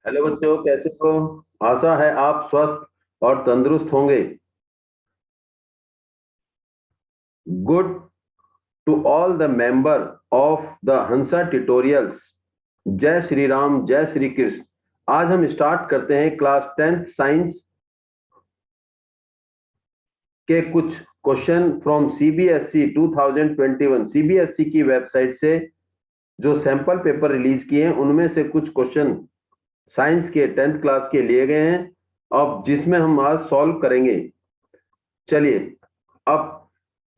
Hello बच्चों, कैसे हो? आशा है आप स्वस्थ और तंदुरुस्त होंगे। Good to all the member of the Hansa tutorials. जय श्री राम, जय श्री कृष्ण। आज हम स्टार्ट करते हैं क्लास 10th साइंस के कुछ क्वेश्चन फ्रॉम सीबीएसई 2021। सीबीएसई की वेबसाइट से जो सैंपल पेपर रिलीज किए हैं उनमें से कुछ क्वेश्चन साइंस के 10th क्लास के लिए गए हैं, अब जिसमें हम आज सॉल्व करेंगे। चलिए अब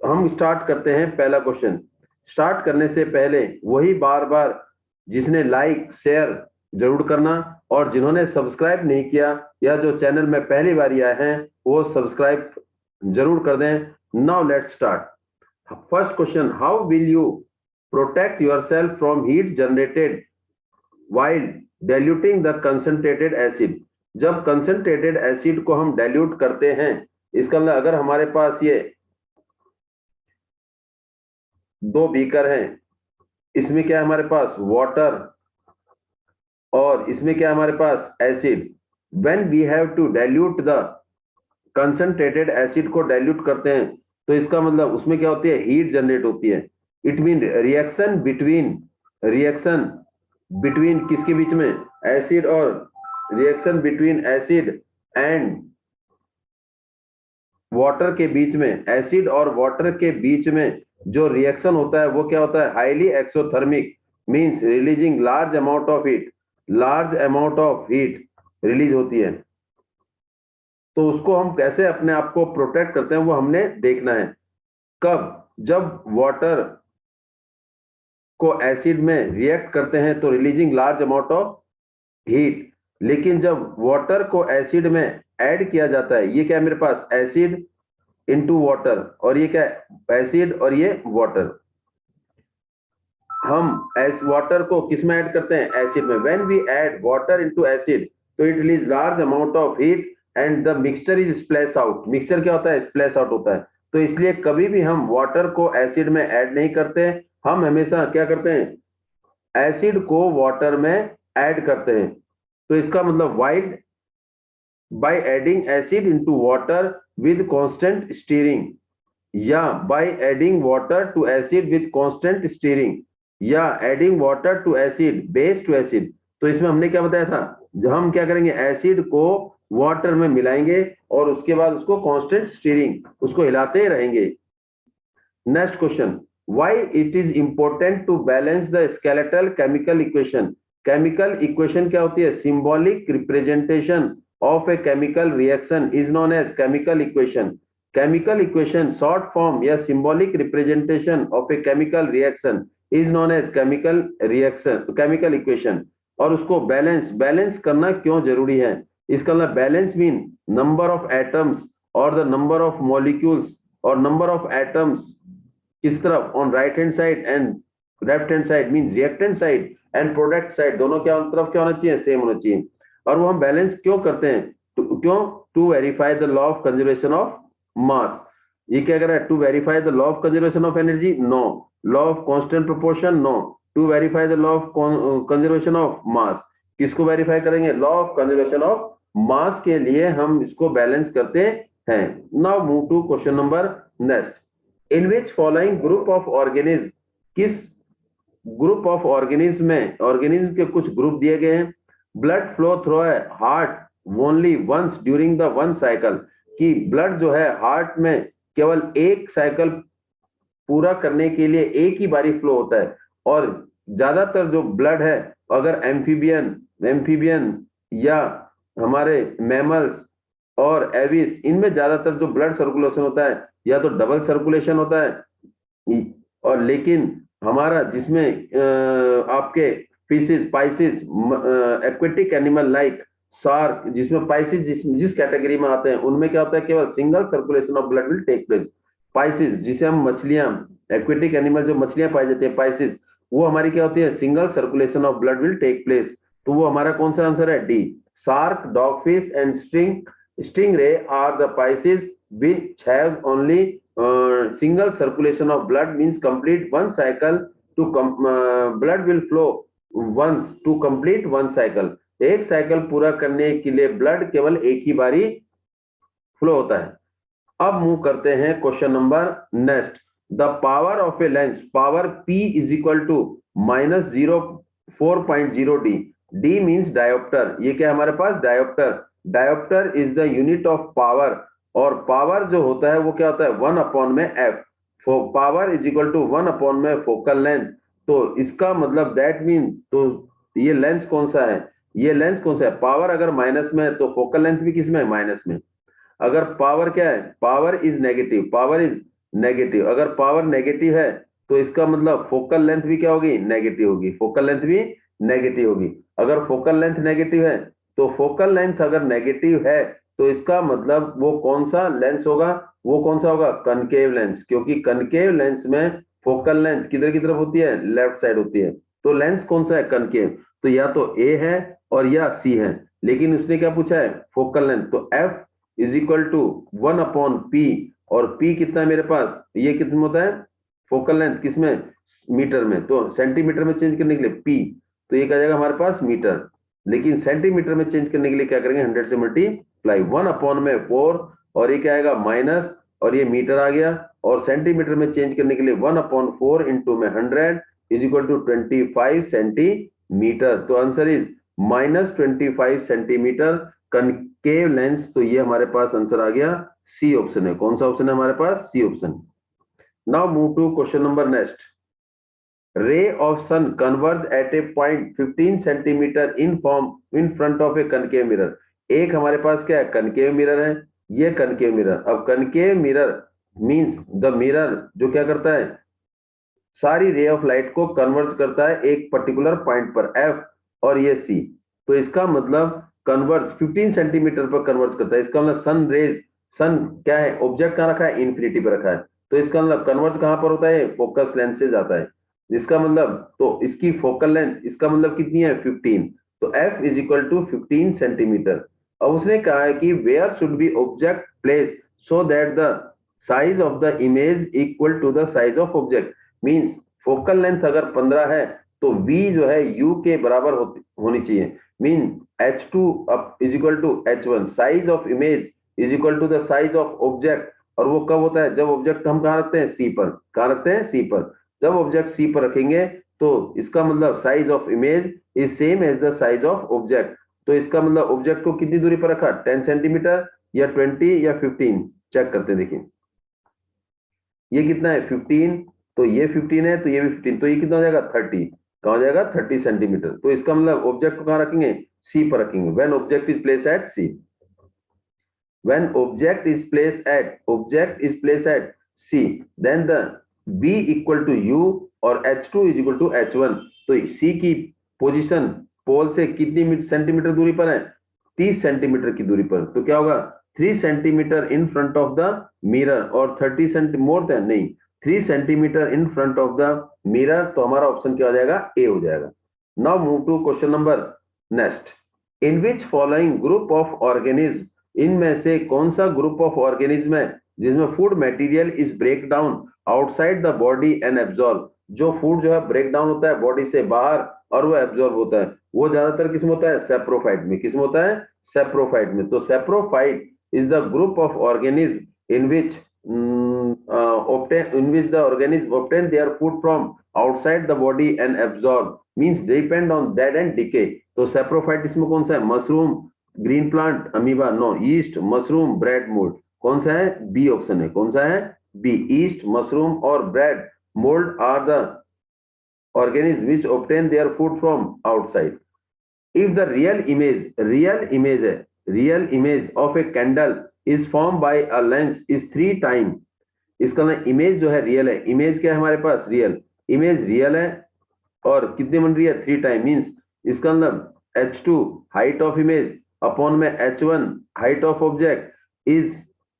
हम स्टार्ट करते हैं। पहला क्वेश्चन स्टार्ट करने से पहले वही बार बार जिसने लाइक शेयर जरूर करना, और जिन्होंने सब्सक्राइब नहीं किया या जो चैनल में पहली बार आए हैं वो सब्सक्राइब जरूर कर दें। Now let's start. First question, how will you protect yourself from heat generated while diluting the concentrated acid। जब कंसंट्रेटेड एसिड को हम डाइल्यूट करते हैं, इसका मतलब अगर हमारे पास ये दो बीकर हैं, इसमें क्या है हमारे पास वाटर और इसमें क्या है हमारे पास acid. When we have to dilute the concentrated acid को डाइल्यूट करते हैं तो इसका मतलब उसमें क्या होती है, हीट जनरेट होती है। इट मीन रिएक्शन बिटवीन किसके बीच में, एसिड और reaction between acid and water के बीच में, एसिड और वाटर के बीच में जो रिएक्शन होता है वो क्या होता है, highly exothermic, means releasing large amount of heat release होती है। तो उसको हम कैसे अपने आप को प्रोटेक्ट करते हैं वो हमने देखना है। कब, जब वाटर को एसिड में रिएक्ट करते हैं तो releasing large amount of heat, लेकिन जब वाटर को एसिड में ऐड किया जाता है, ये क्या है मेरे पास, एसिड इनटू वाटर, और ये क्या है, एसिड और ये वाटर। हम वाटर को किस में ऐड करते हैं, एसिड में। When we add water into acid तो it release large amount of heat and the mixture is splash out. Mixture क्या होता है, स्प्लैश आउट होता है। तो इसलिए कभी भी हम वाटर को एसिड में ऐड नहीं करते, हम हमेशा क्या करते हैं, एसिड को वाटर में ऐड करते हैं। तो इसका मतलब wide by adding acid into water with constant stirring, या by adding water to acid with constant stirring, या adding water to acid, base to acid. तो इसमें हमने क्या बताया था, जब हम क्या करेंगे, एसिड को वाटर में मिलाएंगे और उसके बाद उसको कांस्टेंट स्टीयरिंग, उसको हिलाते रहेंगे। Next question, why it is important to balance the skeletal chemical equation. Chemical equation क्या होती है, symbolic representation of a chemical reaction is known as chemical equation. Chemical equation short form या symbolic representation of a chemical reaction is known as chemical equation. और उसको balance करना क्यों जरूरी है, इसका मतलब balance mean number of atoms और द नंबर ऑफ मॉलिक्यूल्स, और नंबर ऑफ एटम्स किस तरफ, on right hand side and left hand side, mean reactant side and product side, दोनों क्या तरफ क्या होना चाहिए, सेम होना चाहिए। और वो हम बैलेंस क्यों करते हैं, क्यों, to verify the law of conservation of mass. ये क्या कर रहा है, to verify the law of conservation of energy, no. Law of constant proportion, no. To verify the law of conservation of mass, किसको वेरीफाई करेंगे, law of conservation of mass के लिए हम इसको बैलेंस करते हैं। Now move to question number next. In which following group of organism, किस group of organism में, ऑर्गेनिज्म के कुछ ग्रुप दिए गए हैं। Blood flow through a heart only once during the one cycle, कि ब्लड जो है हार्ट में केवल एक साइकिल पूरा करने के लिए एक ही बारी फ्लो होता है। और ज्यादातर जो ब्लड है, अगर एम्फीबियन या हमारे मैमल्स और एविस, इनमें ज्यादातर जो ब्लड सर्कुलेशन होता है या तो डबल सर्कुलेशन होता है, और लेकिन हमारा जिसमें आपके fishes, pisces, aquatic animal like shark, जिसमें पाइसिस जिस कैटेगरी में आते हैं, उनमें क्या होता है, केवल single circulation of blood will take place. Pisces जिसे हम मछलियां, एक्वेटिक एनिमल जो मछलियां पाई जाती है पाइसिस, वो हमारी क्या होती है, single circulation of blood will take place. तो वो हमारा कौन सा आंसर है, D. Shark, dogfish and stingray are the pisces which have only single circulation of blood, means complete one cycle to blood will flow once to complete one cycle। एक cycle पूरा करने के लिए ब्लड केवल एक ही बारी flow होता है। अब मूव करते हैं question number next. The power of a lens, power P is equal to minus 4.0 D. D means dioptre, ये क्या हमारे पास dioptre. Dioptre is the unit of power, और पावर जो होता है वो क्या होता है 1 अपॉन में f. Power is equal to 1 upon में फोकल लेंथ। तो इसका मतलब दैट मीन, तो ये लेंस कौन सा है, ये लेंस कौन सा है, पावर अगर माइनस में है तो फोकल लेंथ भी किस में है, माइनस में। अगर पावर क्या है, power is negative, power is negative, अगर पावर नेगेटिव है तो इसका मतलब फोकल लेंथ भी क्या होगी, नेगेटिव होगी, फोकल लेंथ भी नेगेटिव होगी। अगर फोकल लेंथ नेगेटिव है तो फोकल लेंथ अगर नेगेटिव है तो इसका मतलब वो कौन सा लेंस होगा, वो कौन सा होगा, कनकेव लेंस, क्योंकि कनकेव लेंस में फोकल लेंथ किधर की तरफ होती है, लेफ्ट साइड होती है। तो लेंस कौन सा है, कनकेव। तो या तो ए है और या सी है, लेकिन उसने क्या पूछा है, फोकल लेंथ। तो f is equal to 1 upon p, और पी कितना है मेरे पास, ये कितना होता है फोकल लेंथ, किसमें, मीटर में। तो सेंटीमीटर में चेंज करने के लिए पी, तो ये क्या जाएगा हमारे पास मीटर, लेकिन सेंटीमीटर में चेंज करने के लिए क्या करेंगे, 100 से मल्टीप्लाई, 1 अपॉन में 4, और ये क्या आएगा माइनस, और ये मीटर आ गया, और सेंटीमीटर में चेंज करने के लिए 1 अपॉन 4 इंटू में 100 इज इक्वल टू 25 सेंटीमीटर। तो answer is -25 centimetre concave lens. तो ये हमारे पास आंसर आ गया, सी ऑप्शन है। कौन सा ऑप्शन है हमारे पास, C option. Now move to question number next. Ray of sun converge at a point 15 centimetre in form in front of a concave mirror. एक हमारे पास क्या है, कनकेव मिरर है, ये कनकेव मिरर। अब concave mirror means the mirror जो क्या करता है, सारी रे ऑफ लाइट को कन्वर्ज करता है एक पर्टिकुलर पॉइंट पर, एफ और ये सी। तो इसका मतलब कन्वर्ज 15 सेंटीमीटर पर कन्वर्ज करता है, इसका मतलब सन रेज, सन क्या है, ऑब्जेक्ट कहाँ रखा है, इन्फिनिटी पर रखा है, तो इसका मतलब कन्वर्ज कहाँ पर होता है, फोकस लेंथ से जाता है। इसका मतलब, तो इसकी फोकल लेंथ, इसका मतलब कितनी है, 15। तो f is equal to 15 centimetre. अब उसने कहा है कि where should be object place so that the size of the image equal to the size of object. Means focal length अगर 15 है तो v जो है u के बराबर होनी चाहिए। Mean h2 is equal to h1, size of image is equal to the size of object. और वो कब होता है, जब ऑब्जेक्ट हम कहाँ रखते हैं, c पर। कहाँ रखते हैं, c पर। जब ऑब्जेक्ट c पर रखेंगे तो इसका मतलब size of image is same as the size of object. तो इसका मतलब ऑब्जेक्ट को कितनी दूरी पर रखा, 10 सेंटीमीटर या 20 या 15, चेक करते हैं। देखिए ये कितना है, 15, तो ये 15 है, तो ये भी 15, तो ये कितना हो जाएगा, 30। कहाँ हो जाएगा, 30 सेंटीमीटर। तो इसका मतलब ऑब्जेक्ट को कहाँ रखेंगे, सी पर रखेंगे। When object is place at C, when object is place at C, then the b equal to u और h2 is equal to h1। तो सी की पोजीशन पोल से कितनी सेंटीमीटर दूरी पर है, 30 सेंटीमीटर की दूरी पर। तो क्या होगा, 3 centimetre in front of the mirror, और 30 सेंटी मोर देन, नहीं, 3 centimetre in front of the mirror. तो हमारा ऑप्शन क्या हो जाएगा, ए हो जाएगा। Now move to question number next. In which following group of organism, इनमें से कौन सा ग्रुप ऑफ ऑर्गेनिज्म है जिसमें food material is break down outside the body and absorb. जो फूड जो है ब्रेक डाउन होता है बॉडी से बाहर और वो एब्जॉर्ब होता है, वो ज्यादातर किसमें होता है, सेप्रोफाइट में। किसमें होता है, सेप्रोफाइट में। तो saprophyte is the group of organisms in which the organism obtain their food from outside the body and absorb, means depend on dead and decay। तो saprophyte इसमें कौन सा है, mushroom, green plant, amoeba, no, yeast, mushroom, bread, mould. कौन सा है, B option है। कौन सा है, बी। ईस्ट, मशरूम और bread mould are the organisms which obtain their food from outside। If the real image of a candle is formed by a lens is 3 times, इसका मतलब इमेज जो है real है, इमेज क्या है हमारे पास, real, image real है, और कितनी बन रही है, 3 टाइम। मीन्स इसका मतलब h2 height of image upon में h1 height of object is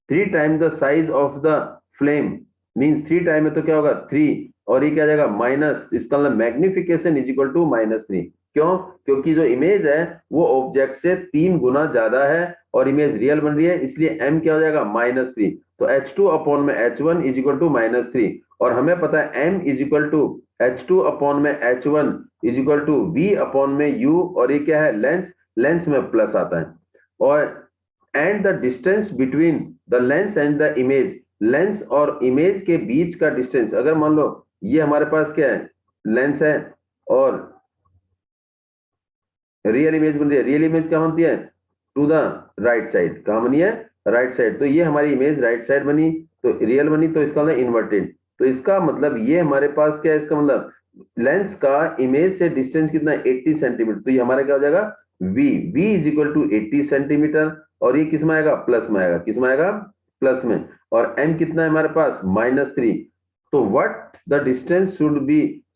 3 time the size of the flame. Means 3 time है तो क्या होगा, 3, और ये क्या जाएगा, माइनस, इसका मतलब मैग्निफिकेशन इज इक्वल टू -3। क्यों, क्योंकि जो इमेज है वो ऑब्जेक्ट से 3 गुना ज्यादा है और इमेज रियल बन रही है, इसलिए m क्या हो जाएगा, -3। तो h2 अपॉन में h1 इज इक्वल टू -3, और हमें पता है m is equal to h2 upon में h1 is equal to v upon में u, और ये क्या है, लेंस लेंस में प्लस आता है। और and the distance between the lens and the image, lens और इमेज के बीच का डिस्टेंस, अगर मान लो ये हमारे पास क्या है, लेंस है और रियल इमेज बन रही है, रियल इमेज क्या बनती है, टू द राइट साइड, कहाँ बनी है, राइट साइड, तो ये हमारी इमेज राइट साइड बनी, तो रियल बनी, तो इसका मतलब इन्वर्टेड, तो इसका मतलब ये हमारे पास क्या है, इसका मतलब लेंस का इमेज से डिस्टेंस कितना है, 80 सेंटीमीटर, तो ये हमारा क्या हो जाएगा, v is equal to 80 centimetre, और ये किस में आएगा, प्लस में आएगा, किस में आएगा, प्लस में, और m कितना है हमारे पास, -3, तो what the distance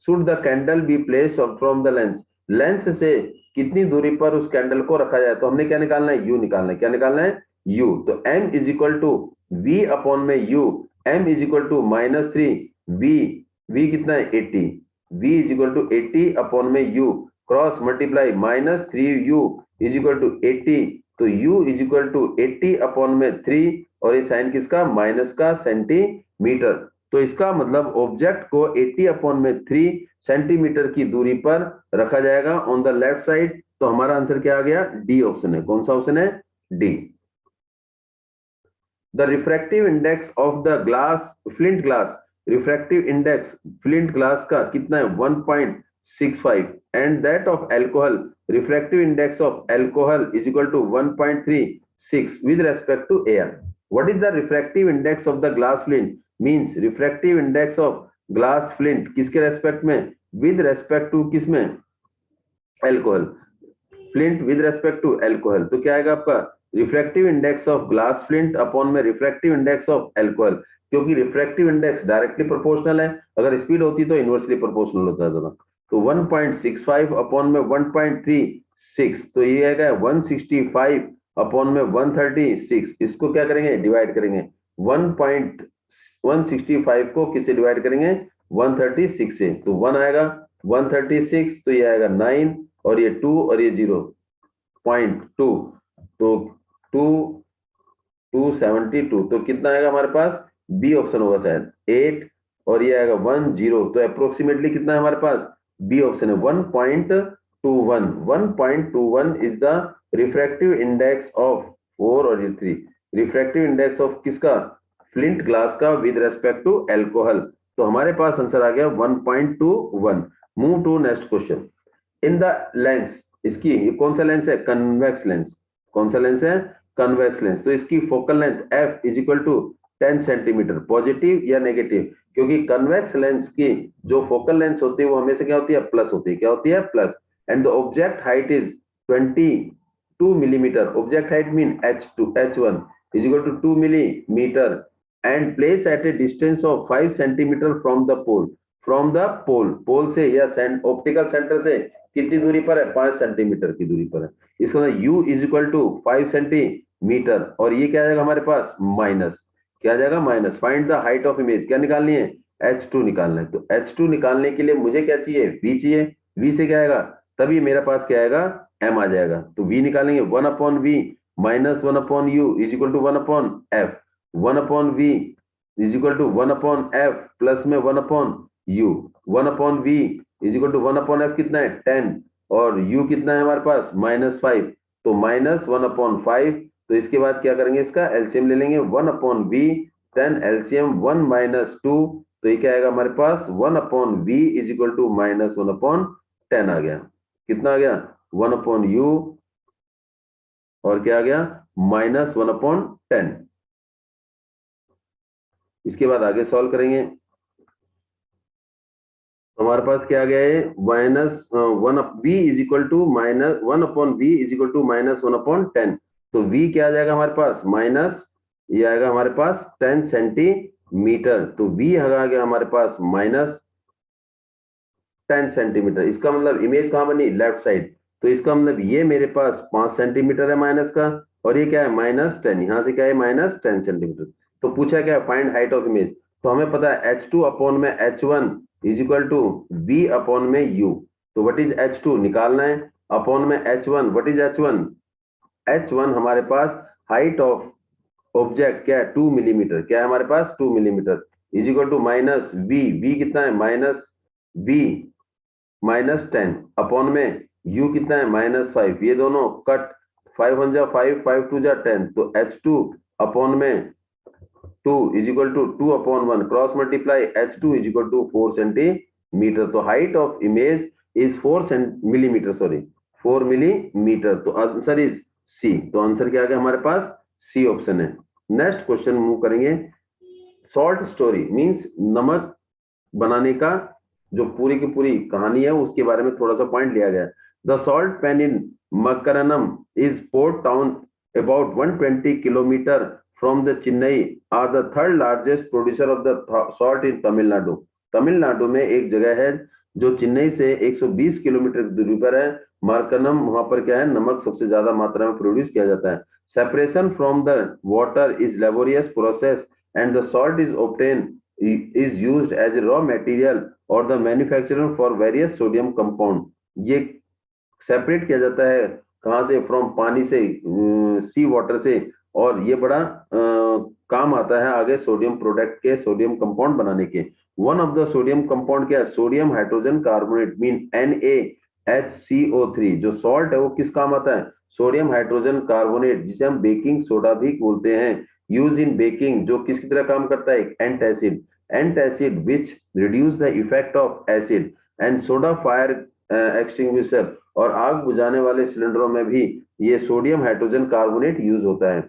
should the candle be placed from the lens, lens से कितनी दूरी पर उस कैंडल को रखा जाए, तो हमने क्या निकालना है, u निकालना है, क्या निकालना है, u, तो m is equal to v upon में u, m is equal to -3, v कितना है 80, v is equal to 80 upon में u, cross multiply -3u is equal to 80, तो u is equal to 80 upon में 3, और ये साइन किसका, माइनस का, सेंटीमीटर, तो इसका मतलब ऑब्जेक्ट को 80 अपॉन में 3 सेंटीमीटर की दूरी पर रखा जाएगा ऑन द लेफ्ट साइड, तो हमारा आंसर क्या आ गया, डी ऑप्शन है, कौन सा ऑप्शन है, डी। The refractive index of the glass, flint glass, refractive index flint glass का कितना है, 1.65, and that of alcohol, refractive index of alcohol is equal to 1.36 with respect to air. What is the refractive index of the glass flint, means refractive index of glass flint किसके respect में, with respect to किसमें, alcohol, flint with respect to alcohol, तो क्या आएगा आपका, refractive index of glass flint upon में refractive index of alcohol, क्योंकि refractive index directly proportional है, अगर स्पीड होती तो इनवर्सली प्रोपोर्शनल होता था, तो 1.65 अपॉन में 1.36, तो ये आएगा 165 अपॉन में 136, इसको क्या करेंगे, डिवाइड करेंगे, 1.165 को किससे डिवाइड करेंगे, 136 से, तो 1 आएगा, 136, तो ये आएगा 9, और ये 2 और ये 0.2, तो 272, तो कितना आएगा हमारे पास, बी ऑप्शन होगा शायद 8, और ये आएगा 10, तो अप्रोक्सीमेटली कितना है हमारे पास, बी ऑप्शन है 1.21, 1.21 is the refractive index of 4 और ये 3, रिफ्रैक्टिव इंडेक्स ऑफ किसका, फ्लिंट ग्लास का विद रेस्पेक्ट टू एल्कोहल, तो हमारे पास आंसर आ गया 1.21। Move to next question. In the lens, इसकी ये कौन सा लेंस है, कन्वेक्स लेंस, कौन सा लेंस है, कन्वेक्स लेंस, तो इसकी focal length f is equal to 10 centimetre, positive या नेगेटिव, क्योंकि कन्वेक्स लेंस की जो फोकल लेंथ होती है वो हमेशा क्या होती है, प्लस होती है, क्या होती है, plus, and the object height is 22 millimetre, object height mean h1 is equal to 2 millimetre, and place at a distance of 5 centimetre from the pole, pole से या ऑप्टिकल सेंटर से कितनी दूरी पर है, 5 सेंटीमीटर की दूरी पर है, इसका मतलब u is equal to 5 centimetre, और ये क्या आ जाएगा हमारे पास, माइनस, क्या आ जाएगा, minus, find the height of image, क्या निकालनी है, h2 निकालना है, तो h2 निकालने के लिए मुझे क्या चाहिए, v चाहिए, v से क्या आएगा, तभी मेरे पास क्या आएगा, m आ जाएगा, तो v निकालेंगे, 1 upon v minus 1 upon u is equal to 1 upon f, 1 upon v is equal to 1 upon f plus में 1 upon u, 1 upon v is equal to 1 upon f कितना है, 10, और u कितना है हमारे पास, -5, तो -1 अपॉन 5, तो इसके बाद क्या करेंगे, इसका एलसीएम ले लेंगे, 1 अपॉन v 10 एलसीएम 1 माइनस 2, तो ये क्या आएगा हमारे पास, 1 upon v is equal to -1 upon 10 आ गया, कितना आ गया, 1 अपॉन u, और क्या आ गया, -1 अपॉन 10। इसके बाद आगे सॉल्व करेंगे, हमारे पास क्या आ गया है, -1 v is equal to -1 upon v is equal to -1 upon 10, तो v क्या आ जाएगा हमारे पास, माइनस, ये आएगा हमारे पास 10 सेंटीमीटर, तो v आ गया हमारे पास -10 सेंटीमीटर, इसका मतलब इमेज कहाँ बनी, लेफ्ट साइड, तो इसका मतलब ये मेरे पास 5 सेंटीमीटर है माइनस का, और ये क्या है, -10, यहाँ से क्या है, -10 सेंटीमीटर, तो पूछा क्या है, फाइंड हाइट ऑफ इमेज, तो हमें पता है h2 अपॉन में h1 is equal to v upon में u, तो व्हाट इज h2 निकालना है, अपॉन में h1, what is h1, h1 हमारे पास हाइट ऑफ ऑब्जेक्ट क्या है, 2 मिलीमीटर, क्या है हमारे पास, 2 millimetre, is equal to minus v कितना है, -10 अपॉन में u कितना है -5, ये दोनों कट, 5 1 जा 5, 5 2 जा 10, तो H2 अपॉन में 2 is equal to 2 upon 1, cross multiply H2 is equal to 4 centimetre. तो height of image is 4 millimetre, sorry 4 millimetre. तो आंसर इज सी। तो आंसर क्या आ गया हमारे पास? सी ऑप्शन है। नेक्स्ट क्वेश्चन मूव करेंगे। सॉल्ट स्टोरी मींस नमक बनाने का जो पूरी की पूरी कहानी है उसके बारे में थोड़ा सा पॉइंट लिया गया है। The salt pan in Marakkanam is port town about 120 kilometre from the Chennai are the third largest producer of the salt in Tamil Nadu. Tamil Nadu में एक जगह है जो चेन्नई से 120 किलोमीटर की दूरी पर है, मार्कनम, वहां पर क्या है, नमक सबसे ज्यादा मात्रा में प्रोड्यूस किया जाता है। Separation from the water is laborious process and the salt is obtain is used as a raw material or the manufacturer for various sodium compound। ये सेपरेट किया जाता है कहाँ से? फ्रॉम पानी से, सी वाटर से, और ये बड़ा काम आता है आगे सोडियम प्रोडक्ट के, सोडियम कंपाउंड बनाने के। One of the sodium compound क्या है? Sodium hydrogen carbonate mean NaHCO3। जो सॉल्ट है वो किस काम आता है? सोडियम हाइड्रोजन कार्बोनेट, जिसे हम बेकिंग सोडा भी बोलते हैं, यूज इन बेकिंग, जो किसकी तरह काम करता है? Antacid, antacid which reduce the effect of acid and soda fire extinguisher, और आग बुझाने वाले सिलेंडरों में भी ये सोडियम हाइड्रोजन कार्बोनेट यूज होता है।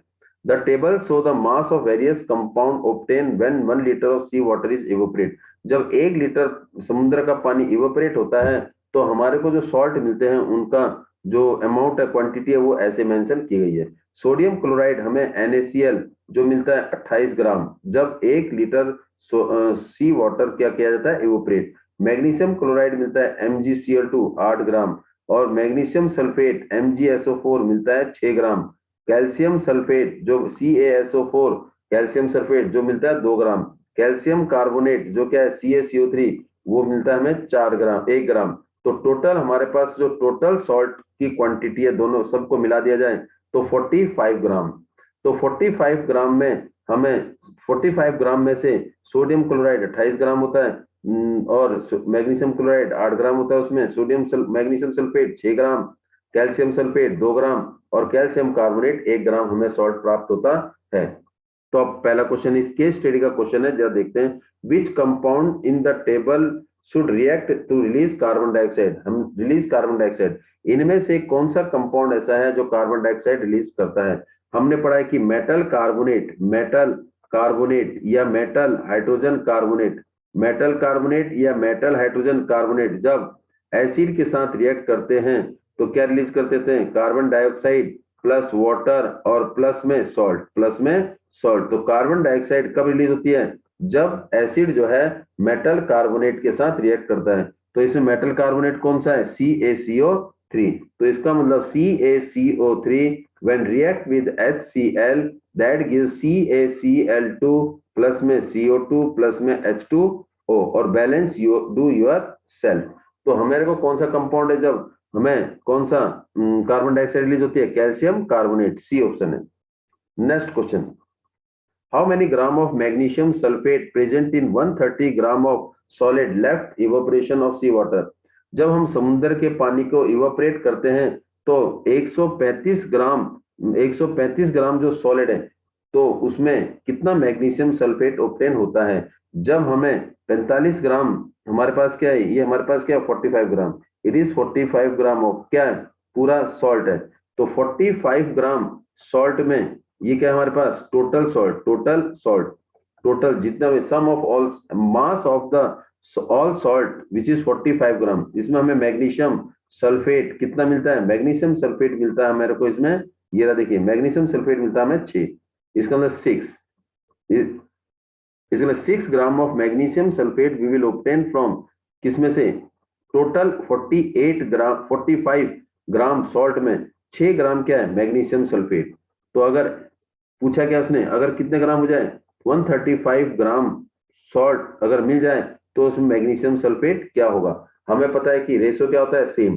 The table show the mass of various compound obtain when 1 litre of sea water is evaporate. जब 1 लीटर समुद्र का पानी इवोपरेट होता है तो हमारे को जो सॉल्ट मिलते हैं उनका जो अमाउंट है, क्वांटिटी है, वो ऐसे मेंशन की गई है। सोडियम क्लोराइड हमें NaCl जो मिलता है 28 ग्राम, जब 1 लीटर सी वाटर क्या किया जाता है? इवोपरेट। मैग्नीशियम क्लोराइड मिलता है MgCl2 8 ग्राम, और मैग्नीशियम सल्फेट MgSO4 मिलता है 6 ग्राम। कैल्शियम सल्फेट जो CaSO4 कैल्शियम सल्फेट जो मिलता है 2 ग्राम। कैल्शियम कार्बोनेट जो क्या है CaCO3 वो मिलता है हमें 4 ग्राम, 1 ग्राम। तो टोटल हमारे पास जो टोटल सॉल्ट की क्वांटिटी है, दोनों सबको मिला दिया जाए तो 45 ग्राम। तो 45 ग्राम में हमें 45 ग्राम में से सोडियम क्लोराइड 28 ग्राम होता है, और मैग्नीशियम क्लोराइड 8 ग्राम होता है, उसमें मैग्नीशियम सल्फेट 6 ग्राम, कैल्शियम सल्फेट 2 ग्राम, और कैल्शियम कार्बोनेट 1 ग्राम हमें सॉल्ट प्राप्त होता है। तो अब पहला क्वेश्चन इस केस स्टडी का क्वेश्चन है, जरा देखते हैं। Which compound in the table should react to release carbon dioxide? हम रिलीज कार्बन डाइऑक्साइड, इनमें से कौन सा कंपाउंड ऐसा है जो कार्बन डाइऑक्साइड रिलीज करता है? हमने पढ़ा है कि मेटल कार्बोनेट, मेटल कार्बोनेट या metal hydrogen carbonate, metal carbonate या मेटल हाइड्रोजन कार्बोनेट जब एसिड के साथ रिएक्ट करते हैं तो क्या रिलीज करते थे? कार्बन डाइऑक्साइड प्लस वाटर और प्लस में सॉल्ट, प्लस में सॉल्ट। तो कार्बन डाइऑक्साइड कब रिलीज होती है? जब एसिड जो है मेटल कार्बोनेट के साथ रिएक्ट करता है। तो इसमें मेटल कार्बोनेट कौन सा है? CaCO3। तो इसका मतलब CaCO3 when react with HCl that gives CaCl2 plus में CO2 प्लस में H2O और बैलेंस डू योर सेल्फ। तो हमारे को कौन सा कंपाउंड है जब हमें कौन सा कार्बन डाइऑक्साइड रिलीज होती है? कैल्शियम कार्बोनेट, सी ऑप्शन है। Next question. How many gram of magnesium sulphate present in 130 gram of solid left evaporation of sea water? जब हम समुद्र के पानी को इवोपरेट करते हैं तो 135 ग्राम, 135 ग्राम जो सॉलिड है तो उसमें कितना मैग्नीशियम सल्फेट ऑब्टेन होता है? जब हमें 45 ग्राम, हमारे पास क्या है, ये हमारे पास क्या है 45 ग्राम, इट इज 45 ग्राम ऑफ क्या है? पूरा सॉल्ट है। तो 45 ग्राम सॉल्ट में ये क्या है हमारे पास? Total salt, total salt, total जितना भी sum of all mass of the all salt which is 45 gram. इसमें हमें मैग्नीशियम सल्फेट कितना मिलता है? मैग्नीशियम सल्फेट मिलता है मेरे को इसमें, ये रहा देखिए, मैग्नीशियम सल्फेट मिलता है हमें 6, इसका मतलब 6, इसमें 6 gram of magnesium sulphate we will obtain from किसमें से? टोटल 48 ग्राम, 45 ग्राम सॉल्ट में 6 ग्राम क्या है? Magnesium sulphate. तो अगर पूछा क्या उसने, अगर कितने ग्राम हो जाए? 135 ग्राम सॉल्ट अगर मिल जाए तो उसमें मैग्नीशियम सल्फेट क्या होगा? हमें पता है कि रेशो क्या होता है? सेम,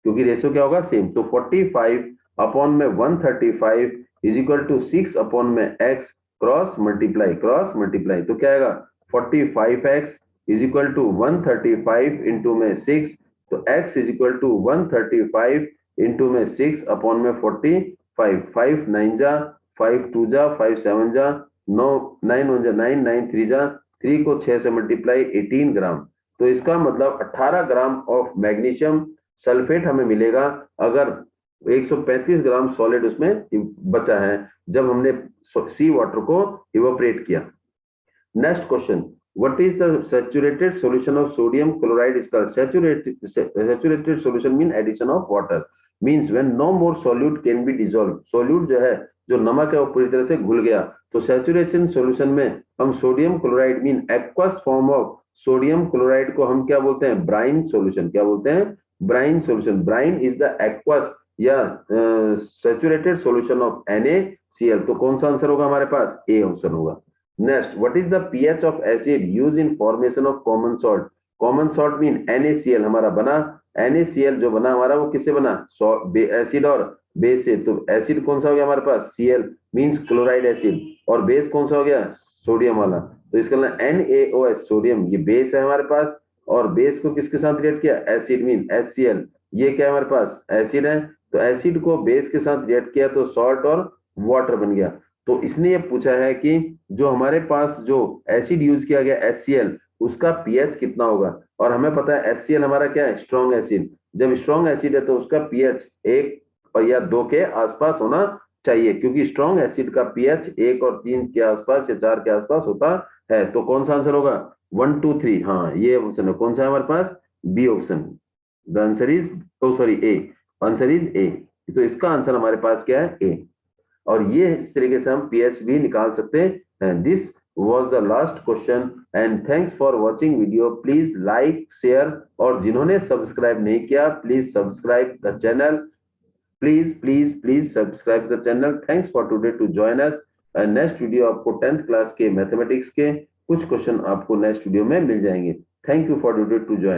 क्योंकि रेशो क्या होगा? सेम। तो 45 अपॉन में 135 इज इक्वल टू 6 अपॉन में x cross multiply, cross multiply, तो क्या आएगा? 45x is equal to 135 into में 6 तो x is equal to 135 into में 6 अपॉन में 45, 5 9 जा, 5 2 जा, 5 7 जा, 9 9 1 जा 9, 9 3 जा, 3 को 6 से मल्टीप्लाई 18 ग्राम। तो इसका मतलब 18 ग्राम ऑफ मैग्नीशियम सल्फेट हमें मिलेगा अगर 135 ग्राम सॉलिड उसमें बचा है जब हमने सी वाटर को इवोपरेट किया। Next question, what is the saturated solution of sodium chloride is called saturated solution mean addition of water, means when no more solute can be dissolved, solute जो है जो नमक है वो पूरी तरह से घुल गया, तो saturation solution में हम sodium chloride mean aqueous form of sodium chloride को हम क्या बोलते हैं, ब्राइन सॉल्यूशन। क्या बोलते हैं, brine solution. Brine is the aqueous या सैचुरेटेड सॉल्यूशन ऑफ NaCl। तो कौन सा आंसर होगा हमारे पास, ए ऑप्शन होगा। Next, what is the pH of acid used in formation of common salt? Common salt mean NaCl हमारा बना, NaCl जो बना हमारा वो किससे बना, एसिड और बेस से। तो एसिड कौन सा हो गया हमारे पास, Cl मीन्स क्लोराइड एसिड, और बेस कौन सा हो गया, सोडियम वाला। तो इसका NaOH सोडियम, ये बेस है हमारे पास, और बेस को किसके साथ रिएक्ट किया, एसिड मीन HCl, ये क्या है हमारे पास, एसिड है। तो एसिड को बेस के साथ रिएक्ट किया तो सॉल्ट और वाटर बन गया। तो इसने ये पूछा है कि जो हमारे पास जो एसिड यूज किया गया HCl, उसका पीएच कितना होगा, और हमें पता है HCl हमारा क्या है, स्ट्रॉन्ग एसिड। जब स्ट्रॉन्ग एसिड है तो उसका पीएच 1 और या 2 के आसपास होना चाहिए, क्योंकि स्ट्रॉन्ग एसिड का पीएच 1 और 3 के आसपास या 4 के आसपास होता है। तो कौन सा आंसर होगा, 1 2 3, हाँ ये ऑप्शन है। कौन सा है हमारे पास, B option. The answer is, oh sorry A, answer is A. तो इसका आंसर हमारे पास क्या है, ए। और ये इस तरीके से हम पीएच भी निकाल सकते हैं। This was the last question and thanks for watching video. Please like, share, और जिन्होंने सब्सक्राइब नहीं किया please subscribe the channel, please subscribe the channel. Thanks for today to join us. Next video आपको 10th class के mathematics के कुछ question आपको next video में मिल जाएंगे। Thank you for today to join.